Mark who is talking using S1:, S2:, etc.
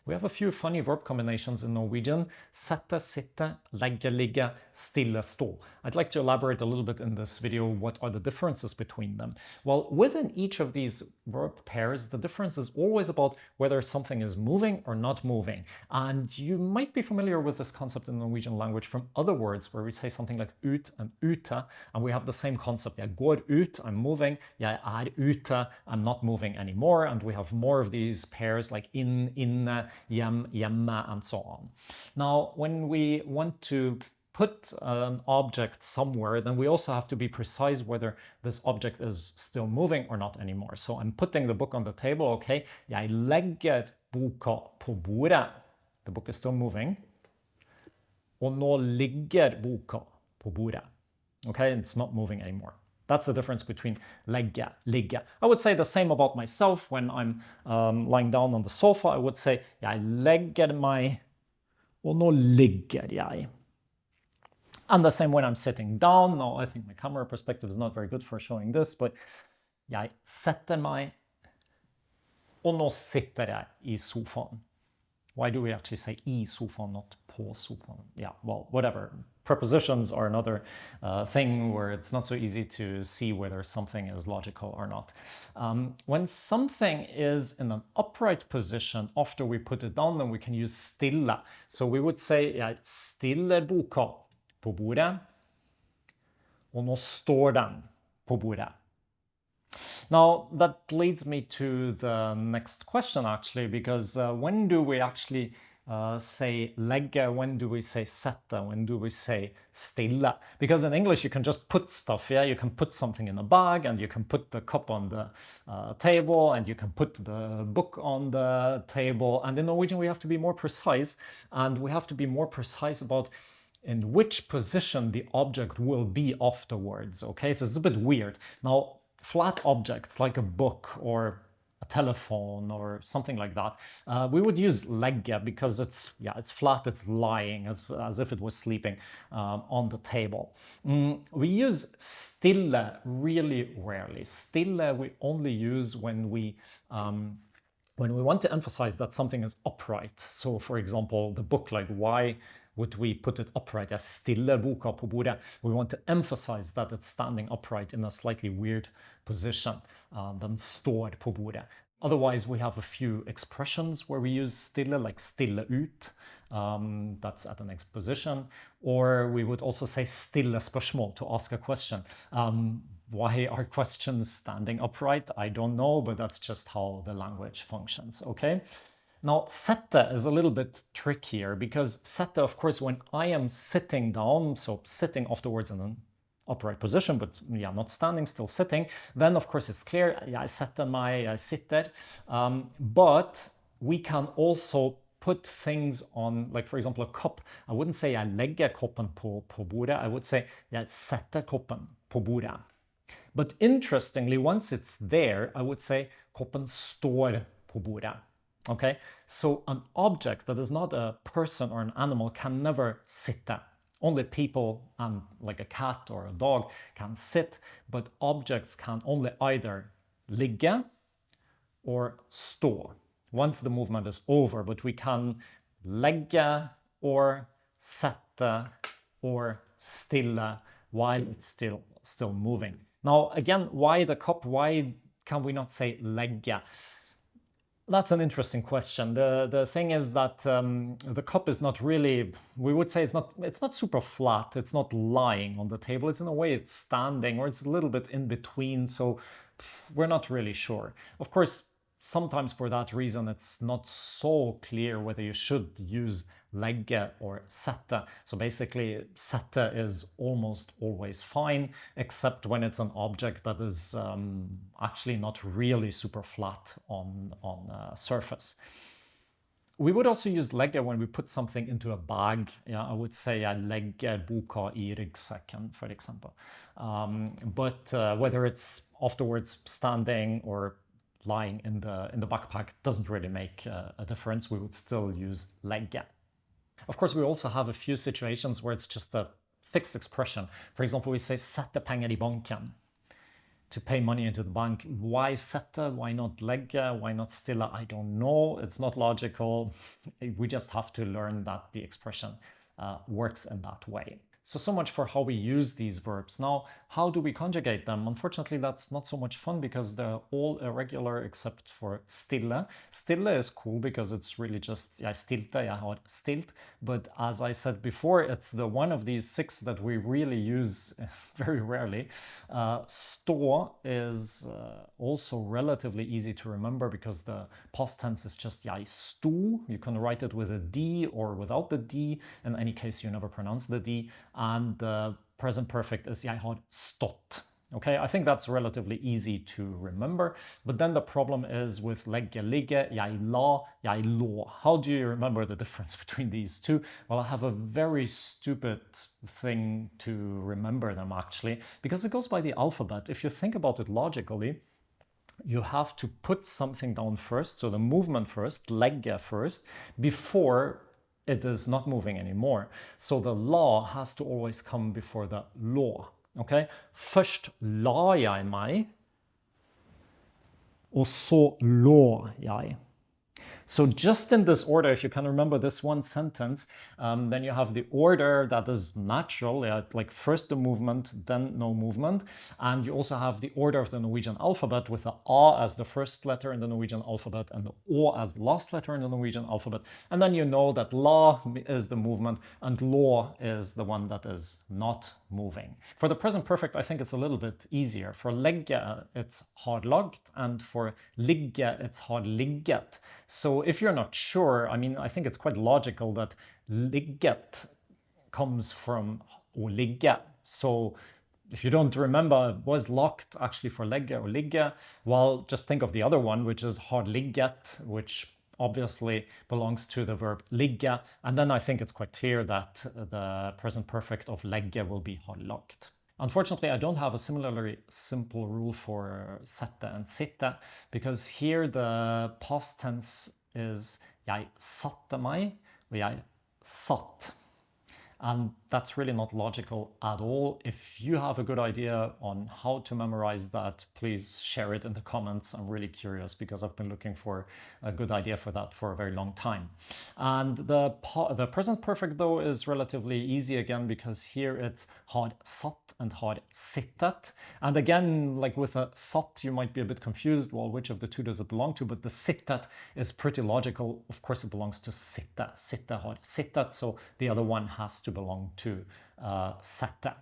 S1: We have a few funny verb combinations in Norwegian: sette, sitte, legge, ligge, stille, stå. I'd like to elaborate a little bit in this video what are the differences between them. Well, within each of these verb pairs, the difference is always about whether something is moving or not moving. And you might be familiar with this concept in the Norwegian language from other words where we say something like ut and ute, and we have the same concept. Jeg går ut, I'm moving. Jeg ute, I'm not moving anymore. And we have more of these pairs like in, inne, hjem, hjemme, and so on. Now, when we want to put an object somewhere, then we also have to be precise whether this object is still moving or not anymore. So I'm putting the book on the table, okay? Jeg legger boka på bordet. The book is still moving. Og nå ligger boka på bordet. Okay, it's not moving anymore. That's the difference between legge, ligge. I would say the same about myself when I'm lying down on the sofa. I would say, jeg legger meg, og nå ligger jeg. And the same when I'm sitting down. Now, I think my camera perspective is not very good for showing this, but jeg setter meg, og nå sitter jeg I sofaen. Why do we actually say I sofaen, not på sofaen? Yeah, well, whatever. Prepositions are another thing where it's not so easy to see whether something is logical or not. When something is in an upright position after we put it down, then we can use stille. So we would say, jeg stiller boka på bordet, og nå står den på bordet. Now, that leads me to the next question, actually, because when do we actually say legge, when do we say sette, when do we say stille? Because in English you can just put stuff, yeah? You can put something in a bag, and you can put the cup on the table, and you can put the book on the table. And in Norwegian we have to be more precise, and we have to be more precise about in which position the object will be afterwards, okay? So it's a bit weird. Now, flat objects like a book or a telephone or something like that, we would use legge because it's flat, it's lying as if it was sleeping on the table. We use stille really rarely. Stille we only use when we want to emphasize that something is upright. So, for example, the book, like why would we put it upright? Jeg stiller boka på bordet. We want to emphasize that it's standing upright in a slightly weird position. Den står på bordet. Otherwise, we have a few expressions where we use stille, like stille ut. That's at the next position. Or we would also say stille spørsmål, to ask a question. Why are questions standing upright? I don't know, but that's just how the language functions, okay? Now, sette is a little bit trickier because sette, of course, when I am sitting down, so sitting afterwards in an upright position, but yeah, not standing, still sitting, then of course it's clear, jeg setter meg, jeg sitter. But we can also put things on, like for example, a cup. I wouldn't say jeg legger koppen på bordet, I would say jeg setter koppen på bordet. But interestingly, once it's there, I would say koppen står på bordet. Okay, so an object that is not a person or an animal can never sitte. Only people and like a cat or a dog can sit, but objects can only either ligge or stå once the movement is over. But we can legge or sette or stille while it's still moving. Now, again, why the cup? Why can we not say legge? That's an interesting question. The thing is that the cup is not really, we would say it's not super flat, it's not lying on the table, it's in a way it's standing, or it's a little bit in between, so we're not really sure. Of course, sometimes for that reason it's not so clear whether you should use legge or sette. So basically, sette is almost always fine, except when it's an object that is actually not really super flat on a surface. We would also use legge when we put something into a bag. Yeah, I would say jeg legger boka I ryggsekken, for example. But whether it's afterwards standing or lying in the backpack doesn't really make a difference. We would still use legge. Of course, we also have a few situations where it's just a fixed expression. For example, we say sette penger I banken. to pay money into the bank. Why Sette? Why not Legge? Why not Stille? I don't know. It's not logical. We just have to learn that the expression works in that way. So much for how we use these verbs. Now, how do we conjugate them? Unfortunately, that's not so much fun because they're all irregular except for Stille. Stille is cool because it's really just jeg stilte, jeg har stilt. But as I said before, it's the one of these 6 that we really use very rarely. Stå is also relatively easy to remember because the past tense is just jeg sto. You can write it with a D or without the D. In any case, you never pronounce the D. And the present perfect is jeg har stått. Okay, I think that's relatively easy to remember. But then the problem is with legge, ligge, jeg la, jeg lå. How do you remember the difference between these two? Well, I have a very stupid thing to remember them actually, because it goes by the alphabet. If you think about it logically, you have to put something down first, so the movement first, legge first, before it is not moving anymore. So the la has to always come before the lå. Okay? Først la jeg meg, og så lå jeg. So just in this order, if you can remember this one sentence, then you have the order that is natural, like first the movement, then no movement. And you also have the order of the Norwegian alphabet with the A as the first letter in the Norwegian alphabet and the O as the last letter in the Norwegian alphabet. And then you know that la is the movement and lå is the one that is not moving. For the present perfect, I think it's a little bit easier. For legge, it's har lagt, and for ligge, it's har ligget. So if you're not sure, I mean, I think it's quite logical that ligget comes from å ligge. So if you don't remember, was locked actually for legge or ligge? Well, just think of the other one, which is har ligget, which obviously belongs to the verb ligge. And then I think it's quite clear that the present perfect of legge will be har lagt. Unfortunately, I don't have a similarly simple rule for sette and sitte, because here the past tense is jeg satte meg, og jeg satt. And that's really not logical at all. If you have a good idea on how to memorize that, please share it in the comments. I'm really curious because I've been looking for a good idea for that for a very long time. And the present perfect though is relatively easy again, because here it's har satt and har sittet. And again, like with a satt, you might be a bit confused. Well, which of the two does it belong to? But the sittet is pretty logical. Of course, it belongs to sitte. Sitte har sittet, so the other one has to belong to sette.